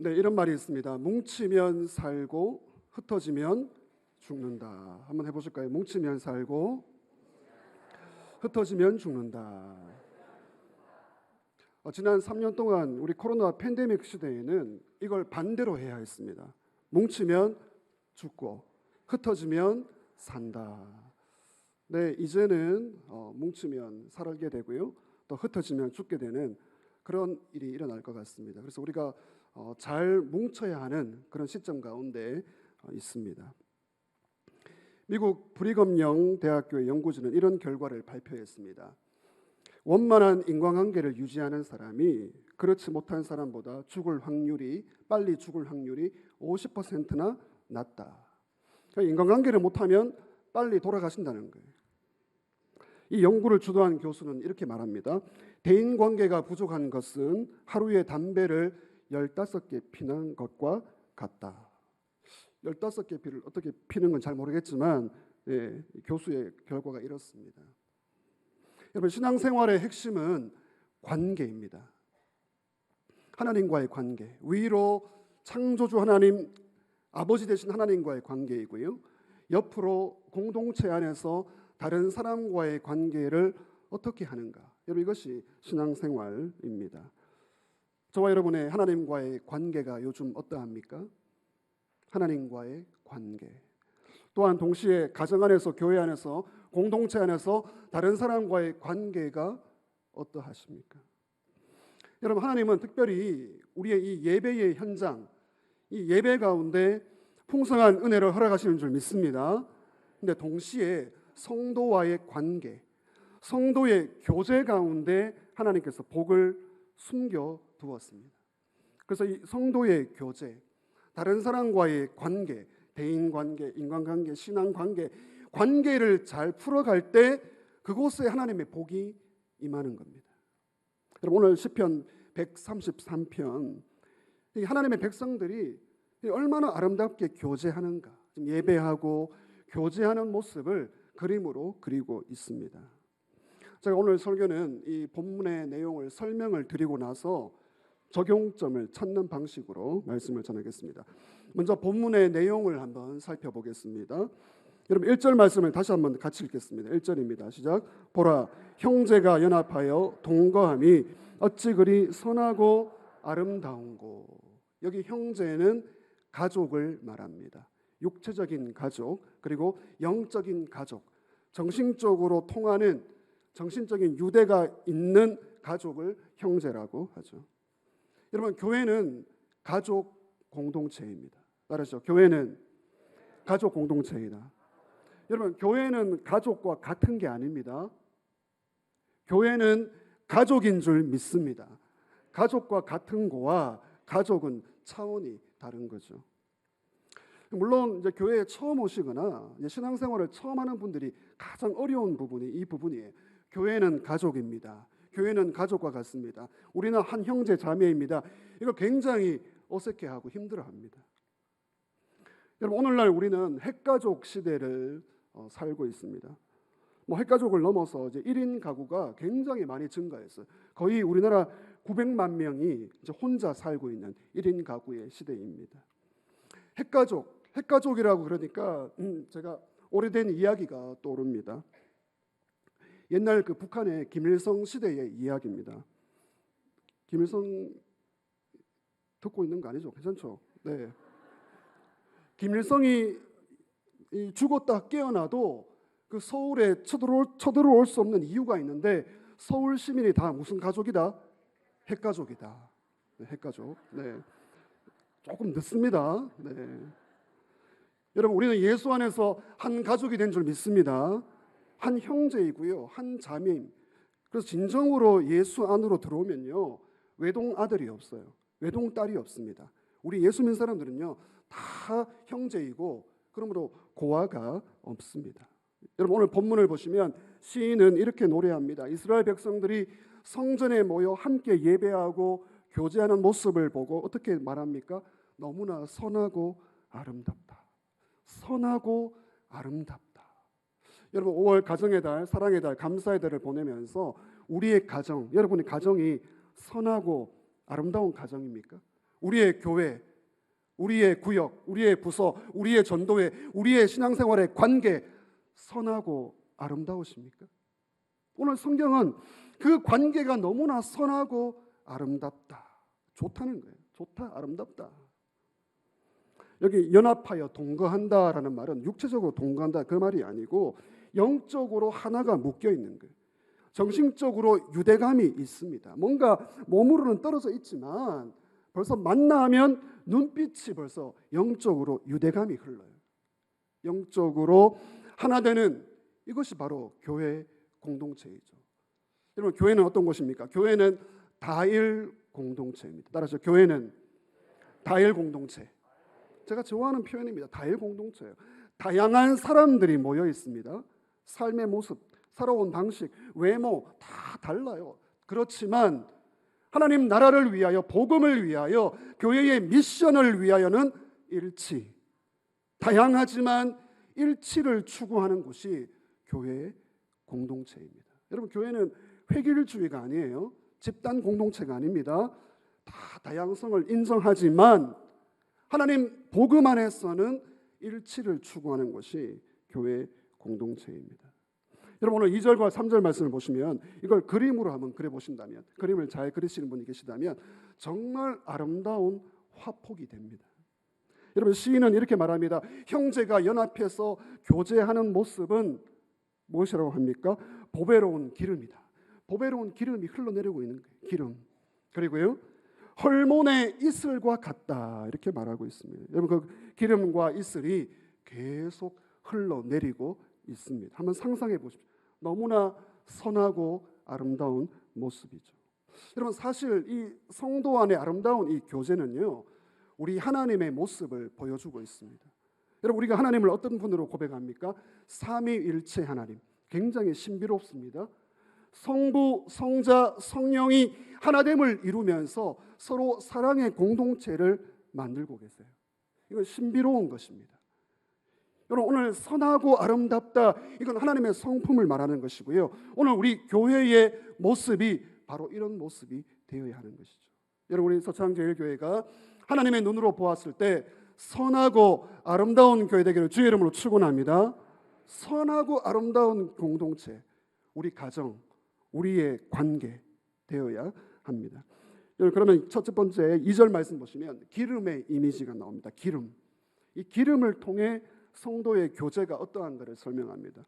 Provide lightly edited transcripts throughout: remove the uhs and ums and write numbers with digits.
네, 이런 말이 있습니다. 뭉치면 살고 흩어지면 죽는다. 한번 해보실까요? 뭉치면 살고 흩어지면 죽는다. 지난 3년 동안 우리 코로나 팬데믹 시대에는 이걸 반대로 해야 했습니다. 뭉치면 죽고 흩어지면 산다. 네, 이제는 뭉치면 살게 되고요, 또 흩어지면 죽게 되는 그런 일이 일어날 것 같습니다. 그래서 우리가 잘 뭉쳐야 하는 그런 시점 가운데 있습니다. 미국 브리검영 대학교의 연구진은 이런 결과를 발표했습니다. 원만한 인간관계를 유지하는 사람이 그렇지 못한 사람보다 빨리 죽을 확률이 50%나 낮다. 그러니까 인간관계를 못하면 빨리 돌아가신다는 거예요. 이 연구를 주도한 교수는 이렇게 말합니다. 대인관계가 부족한 것은 하루에 담배를 15개 피는 것과 같다. 15개 피를 어떻게 피는 건 잘 모르겠지만 교수의 결과가 이렇습니다. 여러분, 신앙생활의 핵심은 관계입니다. 하나님과의 관계, 위로 창조주 하나님, 아버지 되신 하나님과의 관계이고요, 옆으로 공동체 안에서 다른 사람과의 관계를 어떻게 하는가, 여러분, 이것이 신앙생활입니다. 저와 여러분의 하나님과의 관계가 요즘 어떠합니까? 하나님과의 관계, 또한 동시에 가정 안에서, 교회 안에서, 공동체 안에서 다른 사람과의 관계가 어떠하십니까? 여러분, 하나님은 특별히 우리의 이 예배의 현장, 이 예배 가운데 풍성한 은혜를 허락하시는 줄 믿습니다. 근데 동시에 성도와의 관계, 성도의 교제 가운데 하나님께서 복을 숨겨 두었습니다. 그래서 이 성도의 교제, 다른 사람과의 관계, 대인관계, 인간관계, 신앙관계, 관계를 잘 풀어갈 때 그곳에 하나님의 복이 임하는 겁니다. 여러분, 오늘 시편 133편, 하나님의 백성들이 얼마나 아름답게 교제하는가, 예배하고 교제하는 모습을 그림으로 그리고 있습니다. 제가 오늘 설교는 이 본문의 내용을 설명을 드리고 나서 적용점을 찾는 방식으로 말씀을 전하겠습니다. 먼저 본문의 내용을 한번 살펴보겠습니다. 여러분, 1절 말씀을 다시 한번 같이 읽겠습니다. 1절입니다. 시작. 보라, 형제가 연합하여 동거함이 어찌 그리 선하고 아름다운고. 여기 형제는 가족을 말합니다. 육체적인 가족, 그리고 영적인 가족, 정신적으로 통하는 정신적인 유대가 있는 가족을 형제라고 하죠. 여러분, 교회는 가족 공동체입니다. 따라서 교회는 가족 공동체이다. 여러분, 교회는 가족과 같은 게 아닙니다. 교회는 가족인 줄 믿습니다. 가족과 같은 거와 가족은 차원이 다른 거죠. 물론 이제 교회에 처음 오시거나 이제 신앙생활을 처음 하는 분들이 가장 어려운 부분이 이 부분이에요. 교회는 가족입니다. 교회는 가족과 같습니다. 우리는 한 형제 자매입니다. 이거 굉장히 어색해하고 힘들어합니다. 여러분, 오늘날 우리는 핵가족 시대를 살고 있습니다. 핵가족을 넘어서 이제 1인 가구가 굉장히 많이 증가했어요. 거의 우리나라 900만 명이 이제 혼자 살고 있는 1인 가구의 시대입니다. 핵가족이라고 그러니까 제가 오래된 이야기가 떠오릅니다. 옛날 그 북한의 김일성 시대의 이야기입니다. 김일성 듣고 있는 거 아니죠? 괜찮죠? 네. 김일성이 죽었다 깨어나도 그 서울에 쳐들어올 수 없는 이유가 있는데, 서울 시민이 다 무슨 가족이다? 핵가족이다. 네, 핵가족. 네. 조금 늦습니다. 네. 여러분, 우리는 예수 안에서 한 가족이 된 줄 믿습니다. 한 형제이고요, 한 자매임. 그래서 진정으로 예수 안으로 들어오면요, 외동 아들이 없어요. 외동 딸이 없습니다. 우리 예수 믿는 사람들은요, 다 형제이고 그러므로 고아가 없습니다. 여러분, 오늘 본문을 보시면 시인은 이렇게 노래합니다. 이스라엘 백성들이 성전에 모여 함께 예배하고 교제하는 모습을 보고 어떻게 말합니까? 너무나 선하고 아름답다. 선하고 아름답다. 여러분, 5월 가정의 달, 사랑의 달, 감사의 달을 보내면서 우리의 가정, 여러분의 가정이 선하고 아름다운 가정입니까? 우리의 교회, 우리의 구역, 우리의 부서, 우리의 전도회, 우리의 신앙생활의 관계 선하고 아름다우십니까? 오늘 성경은 그 관계가 너무나 선하고 아름답다, 좋다는 거예요. 좋다, 아름답다. 여기 연합하여 동거한다라는 말은 육체적으로 동거한다 그 말이 아니고 영적으로 하나가 묶여 있는 거예요. 정신적으로 유대감이 있습니다. 뭔가 몸으로는 떨어져 있지만 벌써 만나면 눈빛이 벌써 영적으로 유대감이 흘러요. 영적으로 하나 되는 이것이 바로 교회 공동체이죠. 여러분, 교회는 어떤 곳입니까? 교회는 다일 공동체입니다. 따라서 교회는 다일 공동체. 제가 좋아하는 표현입니다. 다일 공동체예요. 다양한 사람들이 모여 있습니다. 삶의 모습, 살아온 방식, 외모 다 달라요. 그렇지만 하나님 나라를 위하여, 복음을 위하여, 교회의 미션을 위하여는 일치. 다양하지만 일치를 추구하는 곳이 교회의 공동체입니다. 여러분, 교회는 획일주의가 아니에요. 집단 공동체가 아닙니다. 다 다양성을 인정하지만 하나님 복음 안에서는 일치를 추구하는 것이 교회 공동체입니다. 여러분, 오늘 2절과 3절 말씀을 보시면 이걸 그림으로 한번 그려보신다면, 그림을 잘 그리시는 분이 계시다면 정말 아름다운 화폭이 됩니다. 여러분, 시인은 이렇게 말합니다. 형제가 연합해서 교제하는 모습은 무엇이라고 합니까? 보배로운 기름이다. 보배로운 기름이 흘러내리고 있는 거예요. 기름. 그리고요, 헐몬의 이슬과 같다, 이렇게 말하고 있습니다. 여러분, 그 기름과 이슬이 계속 흘러내리고 있습니다. 한번 상상해 보십시오. 너무나 선하고 아름다운 모습이죠. 여러분, 사실 이 성도 안의 아름다운 이 교제는요, 우리 하나님의 모습을 보여주고 있습니다. 여러분, 우리가 하나님을 어떤 분으로 고백합니까? 삼위일체 하나님. 굉장히 신비롭습니다. 성부, 성자, 성령이 하나됨을 이루면서 서로 사랑의 공동체를 만들고 계세요. 이건 신비로운 것입니다. 여러분, 오늘 선하고 아름답다, 이건 하나님의 성품을 말하는 것이고요. 오늘 우리 교회의 모습이 바로 이런 모습이 되어야 하는 것이죠. 여러분, 우리 서창제일교회가 하나님의 눈으로 보았을 때 선하고 아름다운 교회 되기를 주의 이름으로 축원합니다. 선하고 아름다운 공동체, 우리 가정, 우리의 관계 되어야 합니다. 여러분, 그러면 첫째 번째 2절 말씀 보시면 기름의 이미지가 나옵니다. 기름. 이 기름을 통해 성도의 교제가 어떠한가를 설명합니다.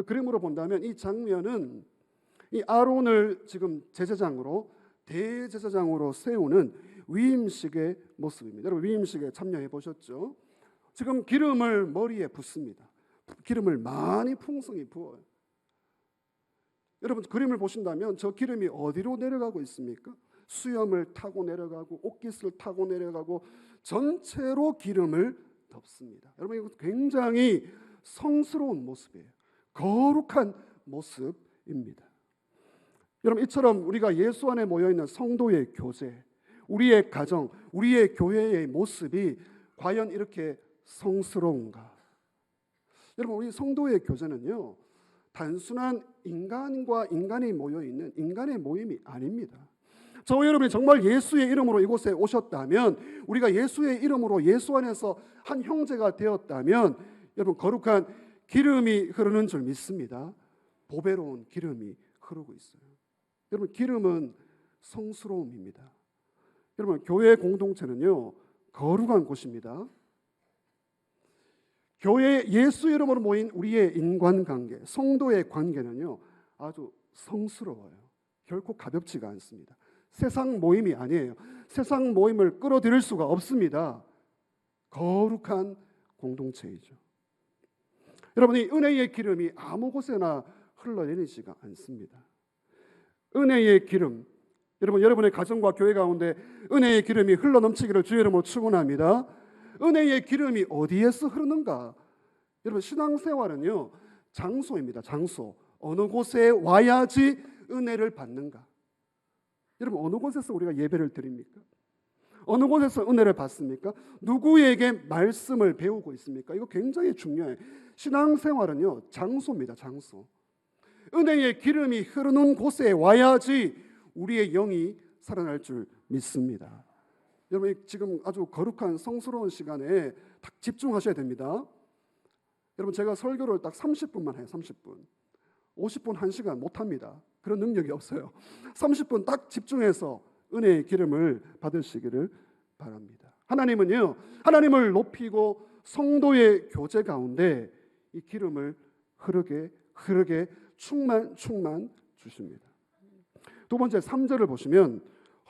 그림으로 본다면 이 장면은 이 아론을 지금 제사장으로, 대제사장으로 세우는 위임식의 모습입니다. 여러분, 위임식에 참여해 보셨죠? 지금 기름을 머리에 붓습니다. 기름을 많이 풍성히 부어요. 여러분, 그림을 보신다면 저 기름이 어디로 내려가고 있습니까? 수염을 타고 내려가고 옷깃을 타고 내려가고 전체로 기름을 덮습니다. 여러분, 이거 굉장히 성스러운 모습이에요. 거룩한 모습입니다. 여러분, 이처럼 우리가 예수 안에 모여있는 성도의 교제, 우리의 가정, 우리의 교회의 모습이 과연 이렇게 성스러운가? 여러분, 우리 성도의 교제는요, 단순한 인간과 인간이 모여있는 인간의 모임이 아닙니다. 저와 여러분이 정말 예수의 이름으로 이곳에 오셨다면, 우리가 예수의 이름으로 예수 안에서 한 형제가 되었다면, 여러분, 거룩한 기름이 흐르는 줄 믿습니다. 보배로운 기름이 흐르고 있어요. 여러분, 기름은 성스러움입니다. 여러분, 교회 공동체는요, 거룩한 곳입니다. 교회 예수 이름으로 모인 우리의 인간관계, 성도의 관계는요, 아주 성스러워요. 결코 가볍지가 않습니다. 세상 모임이 아니에요. 세상 모임을 끌어들일 수가 없습니다. 거룩한 공동체이죠. 여러분, 이 은혜의 기름이 아무 곳에나 흘러내리지가 않습니다. 은혜의 기름, 여러분, 여러분의 가정과 교회 가운데 은혜의 기름이 흘러넘치기를 주의 이름으로 축원합니다. 은혜의 기름이 어디에서 흐르는가? 여러분, 신앙생활은요, 장소입니다. 장소. 어느 곳에 와야지 은혜를 받는가? 여러분, 어느 곳에서 우리가 예배를 드립니까? 어느 곳에서 은혜를 받습니까? 누구에게 말씀을 배우고 있습니까? 이거 굉장히 중요해요. 신앙생활은요, 장소입니다. 장소. 은혜의 기름이 흐르는 곳에 와야지 우리의 영이 살아날 줄 믿습니다. 여러분 지금 아주 거룩한 성스러운 시간에 딱 집중하셔야 됩니다. 여러분 제가 설교를 딱 30분만 해요. 30분. 50분 1시간 못합니다. 그런 능력이 없어요. 30분 딱 집중해서 은혜의 기름을 받으시기를 바랍니다. 하나님은요, 하나님을 높이고 성도의 교제 가운데 이 기름을 흐르게 충만 주십니다. 두 번째 3절을 보시면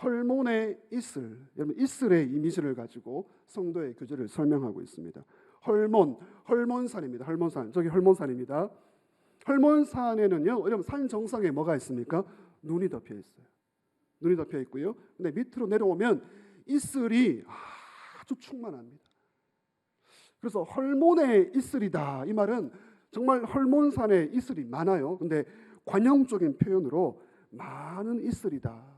헐몬의 이슬, 여러분 이슬의 이미지를 가지고 성도의 교제를 설명하고 있습니다. 헐몬산입니다. 헐몬산, 저기 헐몬산입니다. 헐몬산에는요, 여러분 산 정상에 뭐가 있습니까? 눈이 덮여 있어요. 눈이 덮여 있고요. 근데 밑으로 내려오면 이슬이 아주 충만합니다. 그래서 헐몬의 이슬이다. 이 말은 정말 헐몬산에 이슬이 많아요. 근데 관용적인 표현으로 많은 이슬이다.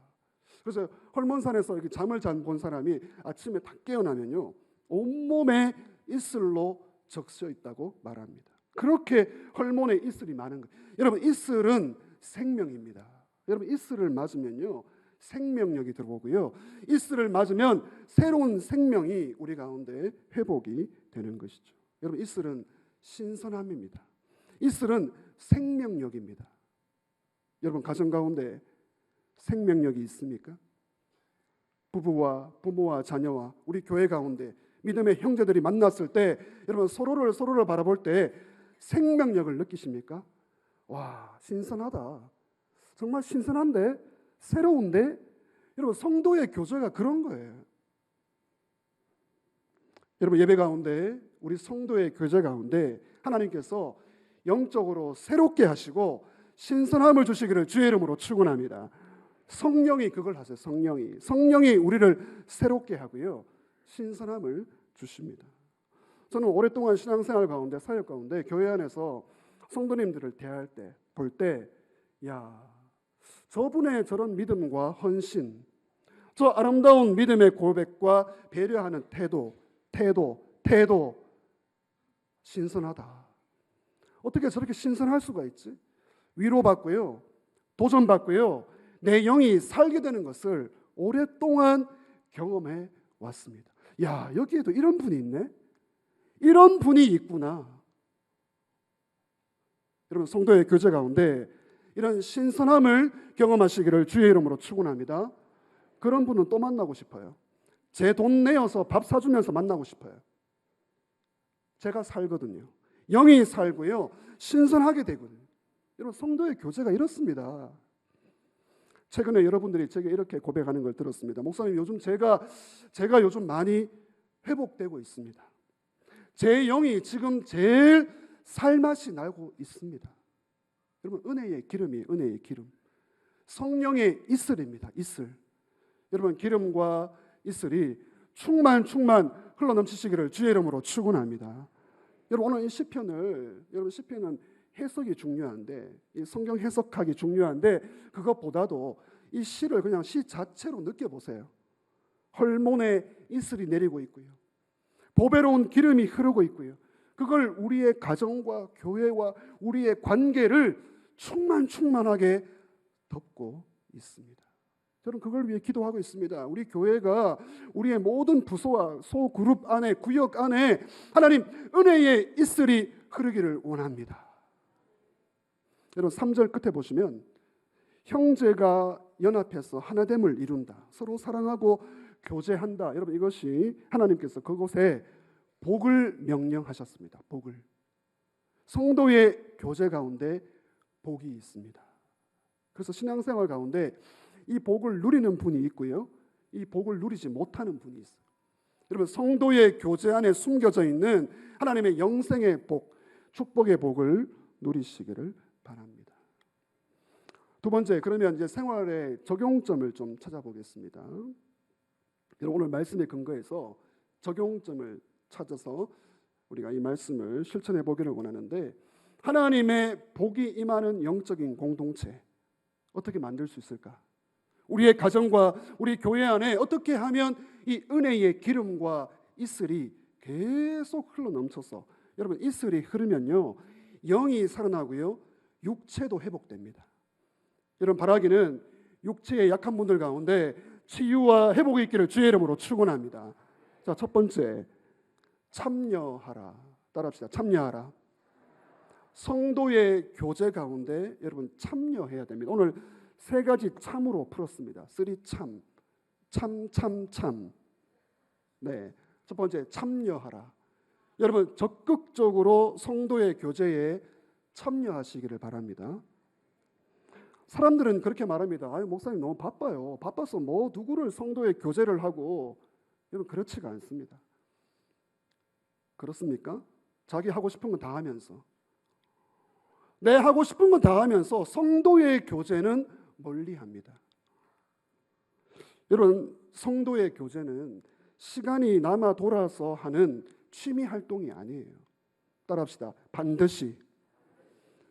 그래서 헐몬산에서 이렇게 잠을 잔 본 사람이 아침에 딱 깨어나면요, 온몸에 이슬로 적셔 있다고 말합니다. 그렇게 헐몬에 이슬이 많은 거예요. 여러분 이슬은 생명입니다. 여러분 이슬을 맞으면요 생명력이 들어오고요, 이슬을 맞으면 새로운 생명이 우리 가운데 회복이 되는 것이죠. 여러분 이슬은 신선함입니다. 이슬은 생명력입니다. 여러분 가정 가운데 생명력이 있습니까? 부모와 자녀와 우리 교회 가운데 믿음의 형제들이 만났을 때 여러분 서로를 바라볼 때 생명력을 느끼십니까? 와, 신선하다. 정말 신선한데? 새로운데? 여러분 성도의 교제가 그런 거예요. 여러분 예배 가운데 우리 성도의 교제 가운데 하나님께서 영적으로 새롭게 하시고 신선함을 주시기를 주의 이름으로 축원합니다. 성령이 그걸 하세요. 성령이 우리를 새롭게 하고요, 신선함을 주십니다. 저는 오랫동안 신앙생활 가운데 사역 가운데 교회 안에서 성도님들을 대할 때 볼 때, 야, 저분의 저런 믿음과 헌신, 저 아름다운 믿음의 고백과 배려하는 태도 신선하다. 어떻게 저렇게 신선할 수가 있지? 위로받고요, 도전받고요, 내 영이 살게 되는 것을 오랫동안 경험해 왔습니다. 야, 여기에도 이런 분이 있네? 이런 분이 있구나. 여러분 성도의 교제 가운데 이런 신선함을 경험하시기를 주의 이름으로 축원합니다. 그런 분은 또 만나고 싶어요. 제 돈 내어서 밥 사주면서 만나고 싶어요. 제가 살거든요. 영이 살고요, 신선하게 되거든요. 여러분 성도의 교제가 이렇습니다. 최근에 여러분들이 제게 이렇게 고백하는 걸 들었습니다. 목사님, 요즘 제가 요즘 많이 회복되고 있습니다. 제 영이 지금 제일 살맛이 나고 있습니다. 여러분 은혜의 기름이 은혜의 기름, 성령의 이슬입니다. 이슬. 여러분 기름과 이슬이 충만 흘러넘치시기를 주의 이름으로 축원합니다. 여러분 오늘 이 시편을, 여러분 시편은 해석이 중요한데, 이 성경 해석하기 중요한데, 그것보다도 이 시를 그냥 시 자체로 느껴보세요. 헐몬에 이슬이 내리고 있고요, 보배로운 기름이 흐르고 있고요, 그걸 우리의 가정과 교회와 우리의 관계를 충만하게 덮고 있습니다. 저는 그걸 위해 기도하고 있습니다. 우리 교회가 우리의 모든 부서와 소그룹 안에, 구역 안에 하나님 은혜의 이슬이 흐르기를 원합니다. 여러분 3절 끝에 보시면 형제가 연합해서 하나됨을 이룬다, 서로 사랑하고 교제한다. 여러분 이것이 하나님께서 그곳에 복을 명령하셨습니다. 복을. 성도의 교제 가운데 복이 있습니다. 그래서 신앙생활 가운데 이 복을 누리는 분이 있고요, 이 복을 누리지 못하는 분이 있어요. 여러분 성도의 교제 안에 숨겨져 있는 하나님의 영생의 복, 축복의 복을 누리시기를 바랍니다. 두 번째, 그러면 이제 생활의 적용점을 좀 찾아보겠습니다. 여러분 오늘 말씀에 근거해서 적용점을 찾아서 우리가 이 말씀을 실천해 보기를 원하는데, 하나님의 복이 임하는 영적인 공동체 어떻게 만들 수 있을까? 우리의 가정과 우리 교회 안에 어떻게 하면 이 은혜의 기름과 이슬이 계속 흘러넘쳐서, 여러분 이슬이 흐르면요 영이 살아나고요, 육체도 회복됩니다. 여러분 바라기는 육체의 약한 분들 가운데 치유와 회복이 있기를 주의 이름으로 축원합니다. 자, 첫 번째, 참여하라. 따라합시다. 참여하라. 성도의 교제 가운데 여러분 참여해야 됩니다. 오늘 세 가지 참으로 풀었습니다. 3참. 참. 네. 첫 번째, 참여하라. 여러분 적극적으로 성도의 교제에 참여하시기를 바랍니다. 사람들은 그렇게 말합니다. 아유, 목사님 너무 바빠요. 바빠서 뭐 누구를 성도의 교제를 하고. 여러분 그렇지가 않습니다. 그렇습니까? 자기 하고 싶은 건 다 하면서, 내 하고 싶은 건 다 하면서 성도의 교제는 멀리합니다. 여러분 성도의 교제는 시간이 남아 돌아서 하는 취미 활동이 아니에요. 따라합시다. 반드시.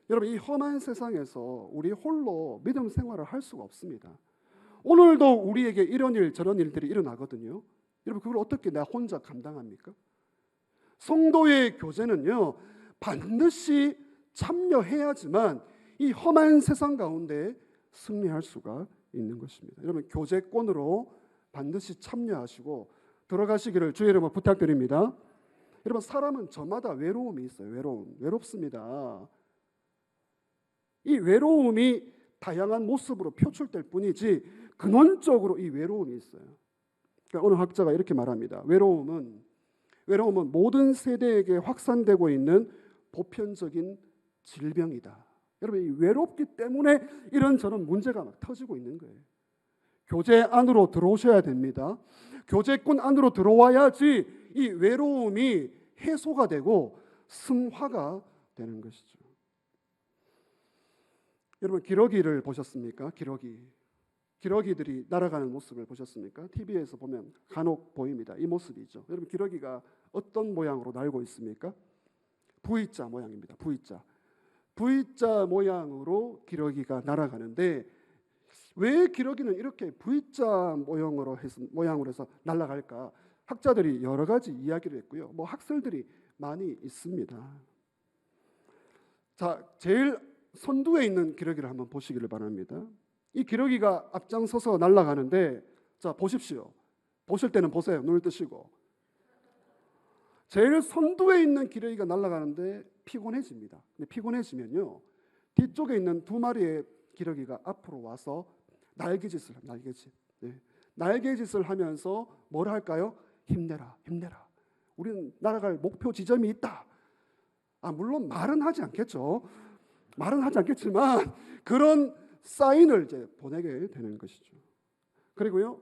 여러분 이 험한 세상에서 우리 홀로 믿음 생활을 할 수가 없습니다. 오늘도 우리에게 이런 일 저런 일들이 일어나거든요. 여러분 그걸 어떻게 나 혼자 감당합니까? 성도의 교제는요 반드시 참여해야지만 이 험한 세상 가운데 승리할 수가 있는 것입니다. 여러분 교제권으로 반드시 참여하시고 들어가시기를 주의 이름으로 부탁드립니다. 여러분 사람은 저마다 외로움이 있어요. 외롭습니다. 이 외로움이 다양한 모습으로 표출될 뿐이지 근원적으로 이 외로움이 있어요. 그러니까 어느 학자가 이렇게 말합니다. 외로움은 모든 세대에게 확산되고 있는 보편적인 질병이다. 여러분 이 외롭기 때문에 이런저런 문제가 막 터지고 있는 거예요. 교제 안으로 들어오셔야 됩니다. 교제권 안으로 들어와야지 이 외로움이 해소가 되고 승화가 되는 것이죠. 여러분 기러기를 보셨습니까? 기러기들이 날아가는 모습을 보셨습니까? TV에서 보면 간혹 보입니다. 이 모습이죠. 여러분 기러기가 어떤 모양으로 날고 있습니까? V자 모양입니다. V자 모양으로 기러기가 날아가는데 왜 기러기는 이렇게 V자 모양으로 해서 날아갈까? 학자들이 여러 가지 이야기를 했고요. 학설들이 많이 있습니다. 자, 제일 선두에 있는 기러기를 한번 보시기를 바랍니다. 이 기러기가 앞장서서 날아가는데 자 보십시오. 보실 때는 보세요. 눈을 뜨시고. 제일 선두에 있는 기러기가 날아가는데 피곤해집니다. 근데 피곤해지면요 뒤쪽에 있는 두 마리의 기러기가 앞으로 와서 날개짓을 하면서 뭘 할까요? 힘내라. 우리는 날아갈 목표 지점이 있다. 물론 말은 하지 않겠죠. 말은 하지 않겠지만 그런 사인을 이제 보내게 되는 것이죠. 그리고요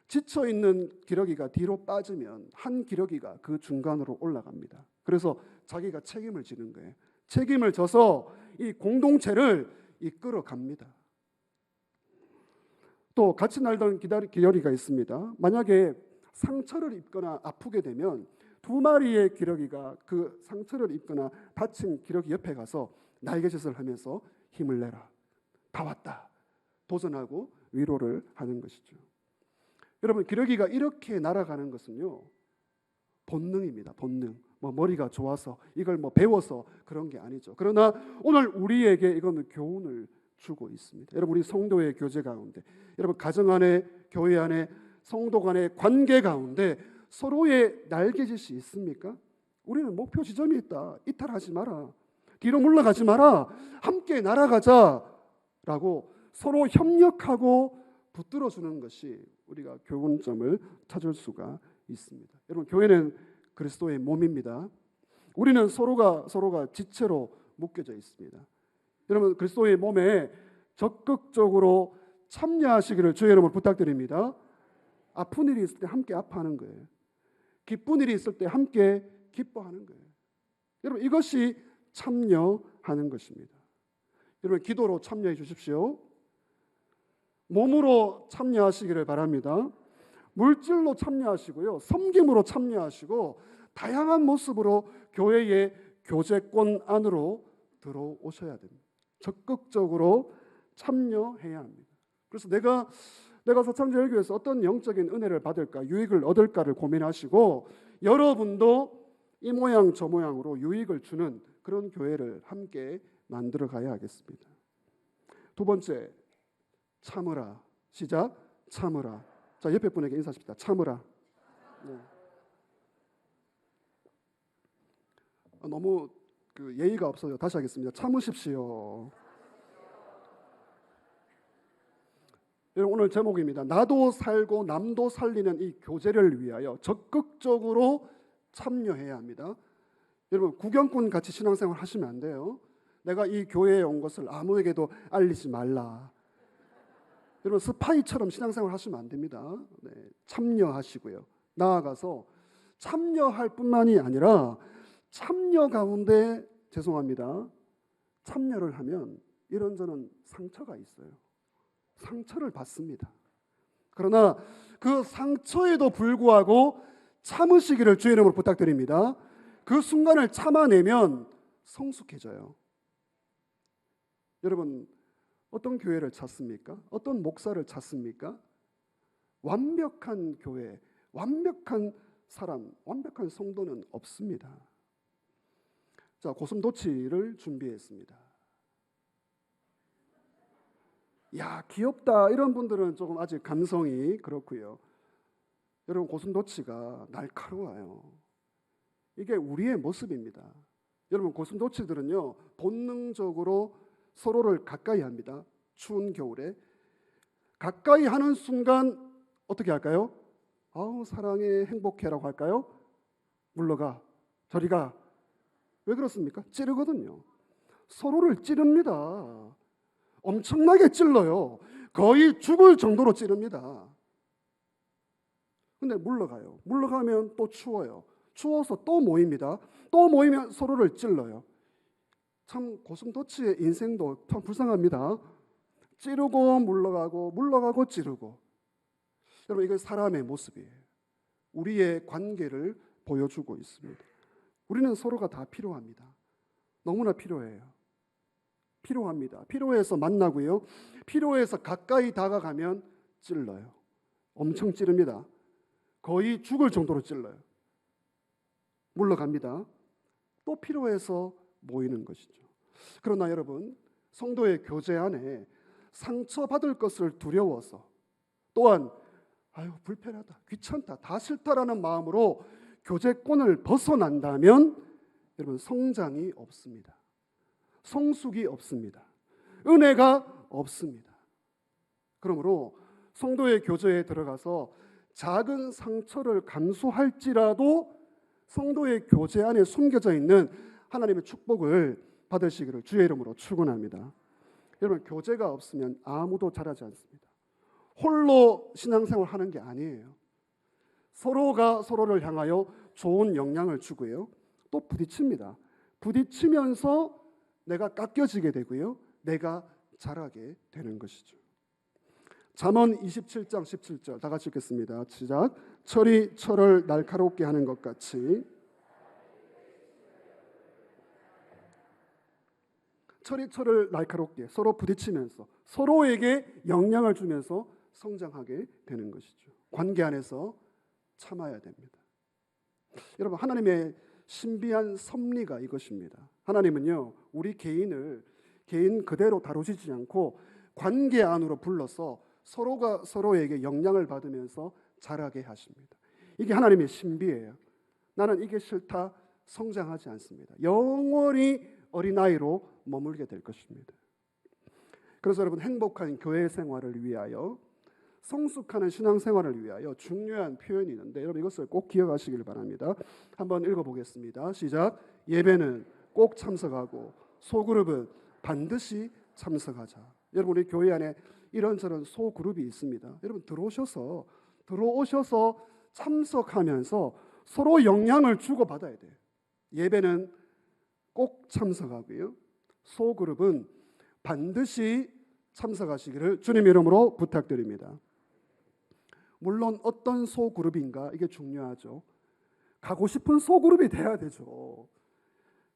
지쳐 있는 기러기가 뒤로 빠지면 한 기러기가 그 중간으로 올라갑니다. 그래서 자기가 책임을 지는 거예요. 책임을 져서 이 공동체를 이끌어 갑니다. 또 같이 날던 기러기가 있습니다. 만약에 상처를 입거나 아프게 되면 두 마리의 기러기가 그 상처를 입거나 다친 기러기 옆에 가서 날개짓을 하면서 힘을 내라. 다 왔다. 도전하고 위로를 하는 것이죠. 여러분 기러기가 이렇게 날아가는 것은요 본능입니다. 본능. 머리가 좋아서 이걸 배워서 그런 게 아니죠. 그러나 오늘 우리에게 이거는 교훈을 주고 있습니다. 여러분 우리 성도의 교제 가운데, 여러분 가정 안에, 교회 안에, 성도 간의 관계 가운데 서로의 날개짓이 있습니까? 우리는 목표 지점이 있다. 이탈하지 마라. 뒤로 물러가지 마라. 함께 날아가자라고 서로 협력하고 붙들어주는 것이 우리가 교훈점을 찾을 수가 있습니다. 여러분 교회는 그리스도의 몸입니다. 우리는 서로가 지체로 묶여져 있습니다. 여러분 그리스도의 몸에 적극적으로 참여하시기를 주의 이름으로 부탁드립니다. 아픈 일이 있을 때 함께 아파하는 거예요. 기쁜 일이 있을 때 함께 기뻐하는 거예요. 여러분 이것이 참여하는 것입니다. 여러분 기도로 참여해 주십시오. 몸으로 참여하시기를 바랍니다. 물질로 참여하시고요. 섬김으로 참여하시고 다양한 모습으로 교회의 교제권 안으로 들어오셔야 됩니다. 적극적으로 참여해야 합니다. 그래서 내가 서창제일교회에서 어떤 영적인 은혜를 받을까, 유익을 얻을까를 고민하시고 여러분도 이 모양 저 모양으로 유익을 주는 그런 교회를 함께 만들어 가야 하겠습니다. 두 번째, 참으라. 시작. 참으라. 자, 옆에 분에게 인사하십시다. 참으라. 네. 너무 예의가 없어요. 다시 하겠습니다. 참으십시오. 오늘 제목입니다. 나도 살고 남도 살리는 이 교제를 위하여 적극적으로 참여해야 합니다. 여러분, 구경꾼 같이 신앙생활 하시면 안 돼요. 내가 이 교회에 온 것을 아무에게도 알리지 말라. 여러분, 스파이처럼 신앙생활 하시면 안 됩니다. 네, 참여하시고요. 나아가서 참여할 뿐만이 아니라 참여 가운데 죄송합니다. 참여를 하면 이런저런 상처가 있어요. 상처를 받습니다. 그러나 그 상처에도 불구하고 참으시기를 주의 이름으로 부탁드립니다. 그 순간을 참아내면 성숙해져요. 여러분, 어떤 교회를 찾습니까? 어떤 목사를 찾습니까? 완벽한 교회, 완벽한 사람, 완벽한 성도는 없습니다. 자, 고슴도치를 준비했습니다. 야, 귀엽다. 이런 분들은 조금 아직 감성이 그렇고요. 여러분, 고슴도치가 날카로워요. 이게 우리의 모습입니다. 여러분, 고슴도치들은요, 본능적으로 서로를 가까이 합니다. 추운 겨울에 가까이 하는 순간 어떻게 할까요? 아우, 사랑해, 행복해라고 할까요? 물러가, 저리 가. 왜 그렇습니까? 찌르거든요. 서로를 찌릅니다. 엄청나게 찔러요. 거의 죽을 정도로 찌릅니다. 근데 물러가요. 물러가면 또 추워요. 추워서 또 모입니다. 또 모이면 서로를 찔러요. 참 고슴도치의 인생도 참 불쌍합니다. 찌르고 물러가고 물러가고 찌르고. 여러분, 이게 사람의 모습이에요. 우리의 관계를 보여주고 있습니다. 우리는 서로가 다 필요합니다. 너무나 필요해요. 필요합니다. 필요해서 만나고요. 필요해서 가까이 다가가면 찔러요. 엄청 찌릅니다. 거의 죽을 정도로 찔러요. 물러갑니다. 또 필요해서 모이는 것이죠. 그러나 여러분, 성도의 교제 안에 상처받을 것을 두려워서 또한 아유, 불편하다, 귀찮다, 다 싫다라는 마음으로 교제권을 벗어난다면 여러분, 성장이 없습니다. 성숙이 없습니다. 은혜가 없습니다. 그러므로 성도의 교제에 들어가서 작은 상처를 감수할지라도 성도의 교제 안에 숨겨져 있는 하나님의 축복을 받으시기를 주의 이름으로 축원합니다. 여러분, 교제가 없으면 아무도 자라지 않습니다. 홀로 신앙생활 하는 게 아니에요. 서로가 서로를 향하여 좋은 영향을 주고요. 또 부딪힙니다. 부딪히면서 내가 깎여지게 되고요. 내가 자라게 되는 것이죠. 잠언 27장 17절 다 같이 읽겠습니다. 시작. 철이 철을 날카롭게 하는 것 같이 철이 철을 날카롭게 서로 부딪히면서 서로에게 영향을 주면서 성장하게 되는 것이죠. 관계 안에서 참아야 됩니다. 여러분, 하나님의 신비한 섭리가 이것입니다. 하나님은요, 우리 개인을 개인 그대로 다루시지 않고 관계 안으로 불러서 서로가 서로에게 영향을 받으면서 자라게 하십니다. 이게 하나님의 신비예요. 나는 이게 싫다, 성장하지 않습니다. 영원히 어린아이로 머물게 될 것입니다. 그래서 여러분, 행복한 교회 생활을 위하여, 성숙하는 신앙생활을 위하여 중요한 표현이 있는데 여러분, 이것을 꼭 기억하시길 바랍니다. 한번 읽어보겠습니다. 시작. 예배는 꼭 참석하고 소그룹은 반드시 참석하자. 여러분, 우리 교회 안에 이런저런 소그룹이 있습니다. 여러분, 들어오셔서 참석하면서 서로 영향을 주고받아야 돼요. 예배는 꼭 참석하고요. 소그룹은 반드시 참석하시기를 주님 이름으로 부탁드립니다. 물론 어떤 소그룹인가 이게 중요하죠. 가고 싶은 소그룹이 돼야 되죠.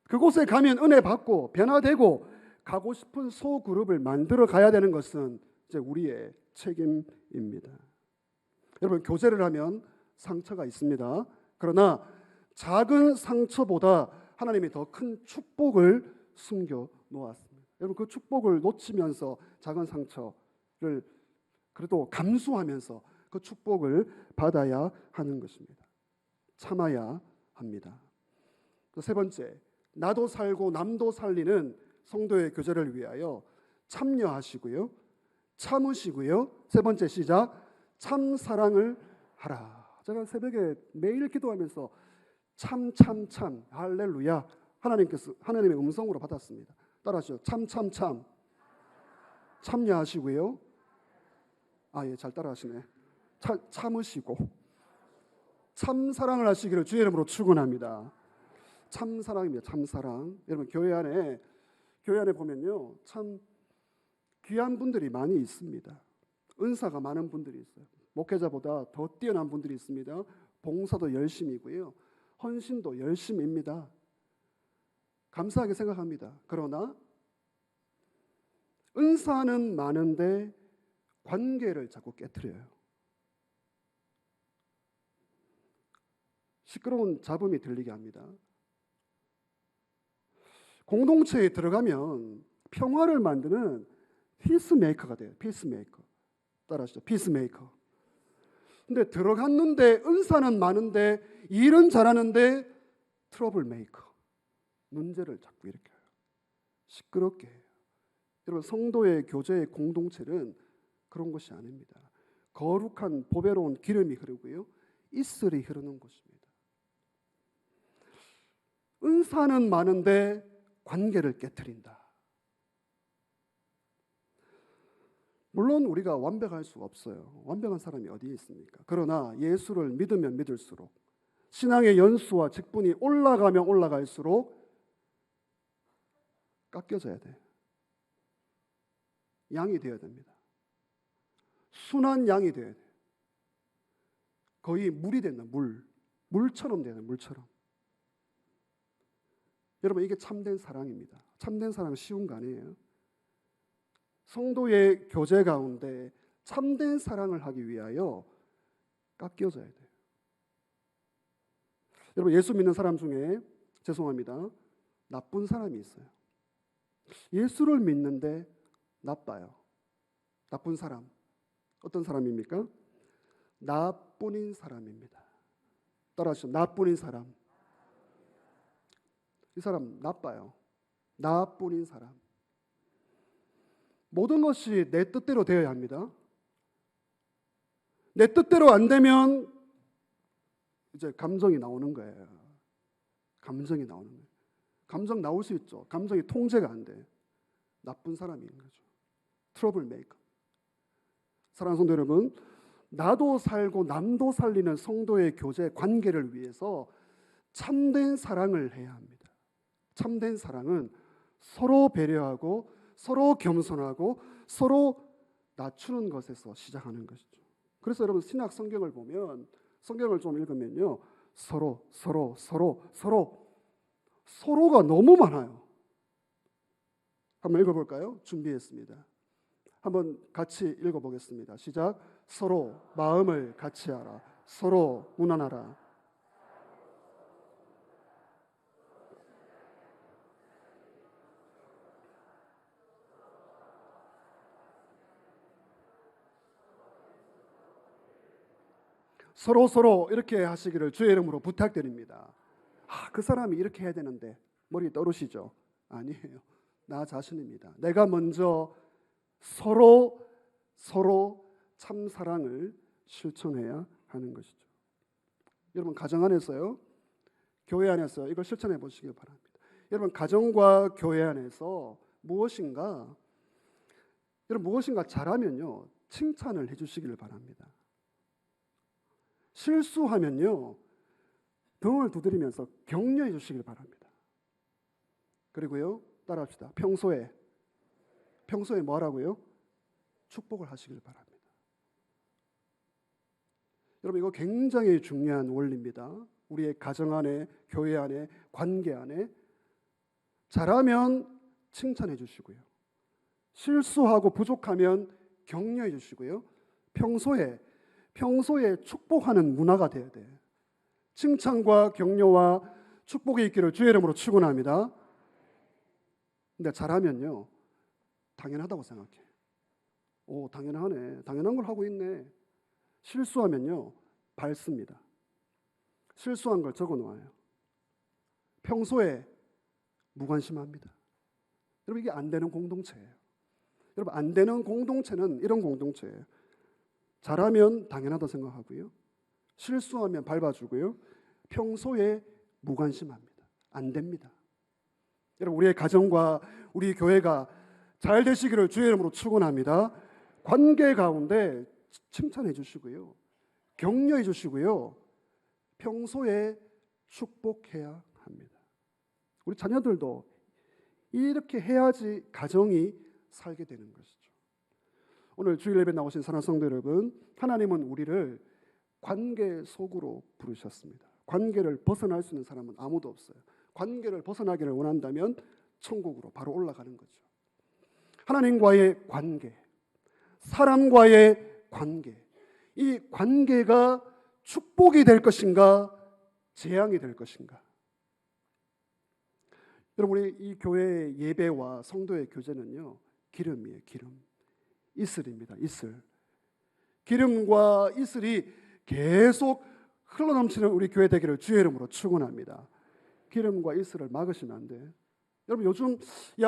그곳에 가면 은혜 받고 변화되고 가고 싶은 소그룹을 만들어 가야 되는 것은 이제 우리의 책임입니다. 여러분, 교제를 하면 상처가 있습니다. 그러나 작은 상처보다 하나님이 더 큰 축복을 숨겨 놓았습니다. 여러분, 그 축복을 놓치면서 작은 상처를 그래도 감수하면서 그 축복을 받아야 하는 것입니다. 참아야 합니다. 세 번째, 나도 살고 남도 살리는 성도의 교제를 위하여 참여하시고요, 참으시고요. 세 번째 시작, 참 사랑을 하라. 제가 새벽에 매일 기도하면서 참 할렐루야, 하나님의 음성으로 받았습니다. 따라하시죠. 참 참여하시고요. 예, 잘 따라하시네. 참으시고 참 사랑을 하시기를 주의 이름으로 축원합니다. 참 사랑입니다. 참 사랑. 여러분 교회 안에 보면요, 참 귀한 분들이 많이 있습니다. 은사가 많은 분들이 있어요. 목회자보다 더 뛰어난 분들이 있습니다. 봉사도 열심이고요, 헌신도 열심입니다. 감사하게 생각합니다. 그러나 은사는 많은데 관계를 자꾸 깨트려요. 시끄러운 잡음이 들리게 합니다. 공동체에 들어가면 평화를 만드는 피스메이커가 돼요. 피스메이커. 따라하시죠. 피스메이커. 근데 들어갔는데 은사는 많은데 일은 잘하는데 트러블 메이커. 문제를 자꾸 일으켜요. 시끄럽게 해요. 여러분 성도의 교제의 공동체는 그런 것이 아닙니다. 거룩한 보배로운 기름이 흐르고요, 이슬이 흐르는 곳입니다. 은사는 많은데 관계를 깨트린다. 물론 우리가 완벽할 수가 없어요. 완벽한 사람이 어디에 있습니까? 그러나 예수를 믿으면 믿을수록, 신앙의 연수와 직분이 올라가면 올라갈수록 깎여져야 돼요. 양이 되어야 됩니다. 순한 양이 되어야 돼요. 거의 물이 된다. 물처럼 되는, 물처럼. 여러분 이게 참된 사랑입니다. 참된 사랑은 쉬운 거 아니에요. 성도의 교제 가운데 참된 사랑을 하기 위하여 깎여져야 돼요. 여러분 예수 믿는 사람 중에, 죄송합니다, 나쁜 사람이 있어요. 예수를 믿는데 나빠요. 나쁜 사람. 어떤 사람입니까? 나뿐인 사람입니다. 따라하시죠. 나뿐인 사람. 이 사람 나빠요. 나뿐인 사람. 모든 것이 내 뜻대로 되어야 합니다. 내 뜻대로 안 되면 이제 감정이 나오는 거예요. 감정이 나오는 거예요. 감정 나올 수 있죠. 감정이 통제가 안 돼. 나쁜 사람인 거죠. 트러블 메이커. 사랑하는 성도 여러분, 나도 살고 남도 살리는 성도의 교제 관계를 위해서 참된 사랑을 해야 합니다. 참된 사랑은 서로 배려하고 서로 겸손하고 서로 낮추는 것에서 시작하는 것이죠. 그래서 여러분 신약 성경을 보면, 성경을 좀 읽으면요, 서로가 너무 많아요. 한번 읽어볼까요? 준비했습니다. 한번 같이 읽어보겠습니다. 시작. 서로 마음을 같이 하라. 서로 무난하라. 서로 이렇게 하시기를 주의 이름으로 부탁드립니다. 그 사람이 이렇게 해야 되는데 머리 떠오르시죠? 아니에요. 나 자신입니다. 내가 먼저 서로 참 사랑을 실천해야 하는 것이죠. 여러분 가정 안에서요, 교회 안에서 이걸 실천해 보시기 바랍니다. 여러분 가정과 교회 안에서 무엇인가 잘하면요, 칭찬을 해주시기를 바랍니다. 실수하면요, 등을 두드리면서 격려해 주시길 바랍니다. 그리고요, 따라합시다. 평소에 뭐 하라고요? 축복을 하시길 바랍니다. 여러분 이거 굉장히 중요한 원리입니다. 우리의 가정 안에, 교회 안에, 관계 안에 잘하면 칭찬해 주시고요, 실수하고 부족하면 격려해 주시고요, 평소에 축복하는 문화가 돼야 돼요. 칭찬과 격려와 축복이 있기를 주의 이름으로 축원합니다. 근데 잘하면요, 당연하다고 생각해. 당연하네. 당연한 걸 하고 있네. 실수하면요, 밟습니다. 실수한 걸 적어 놓아요. 평소에 무관심합니다. 여러분, 이게 안 되는 공동체예요. 여러분, 안 되는 공동체는 이런 공동체예요. 잘하면 당연하다 생각하고요. 실수하면 밟아주고요. 평소에 무관심합니다. 안 됩니다. 여러분, 우리의 가정과 우리 교회가 잘 되시기를 주의 이름으로 축원합니다. 관계 가운데 칭찬해 주시고요. 격려해 주시고요. 평소에 축복해야 합니다. 우리 자녀들도 이렇게 해야지 가정이 살게 되는 것이죠. 오늘 주일 예배 나오신 사랑하는 성도 여러분, 하나님은 우리를 관계 속으로 부르셨습니다. 관계를 벗어날 수 있는 사람은 아무도 없어요. 관계를 벗어나기를 원한다면 천국으로 바로 올라가는 거죠. 하나님과의 관계, 사람과의 관계, 이 관계가 축복이 될 것인가, 재앙이 될 것인가? 여러분, 우리 이 교회의 예배와 성도의 교제는요, 기름이에요. 기름, 이슬입니다. 이슬. 기름과 이슬이 계속 흘러넘치는 우리 교회 되기를 주의 이름으로 축원합니다. 기름과 이슬을 막으시면 안 돼. 여러분, 요즘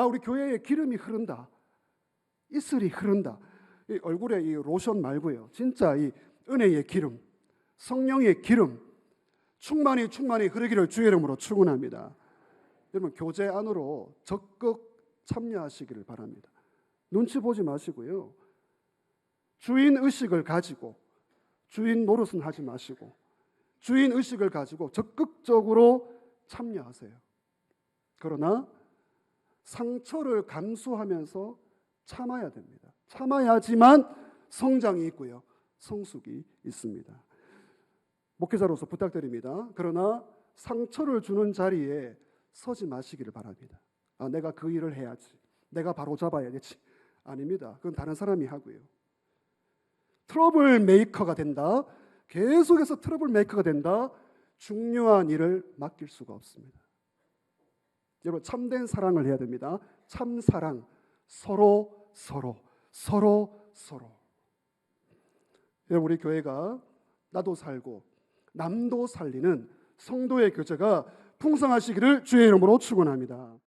우리 교회에 기름이 흐른다, 이슬이 흐른다. 이 얼굴에 이 로션 말고요, 진짜 이 은혜의 기름, 성령의 기름 충만히 흐르기를 주의 이름으로 축원합니다. 여러분, 교제 안으로 적극 참여하시기를 바랍니다. 눈치 보지 마시고요. 주인 의식을 가지고, 주인 노릇은 하지 마시고 주인 의식을 가지고 적극적으로 참여하세요. 그러나 상처를 감수하면서 참아야 됩니다. 참아야지만 성장이 있고요, 성숙이 있습니다. 목회자로서 부탁드립니다. 그러나 상처를 주는 자리에 서지 마시기를 바랍니다. 내가 그 일을 해야지, 내가 바로 잡아야겠지. 아닙니다. 그건 다른 사람이 하고요. 트러블 메이커가 된다, 계속해서 트러블 메이커가 된다, 중요한 일을 맡길 수가 없습니다. 여러분, 참된 사랑을 해야 됩니다. 참사랑, 서로. 여러분, 우리 교회가 나도 살고 남도 살리는 성도의 교제가 풍성하시기를 주의 이름으로 축원합니다.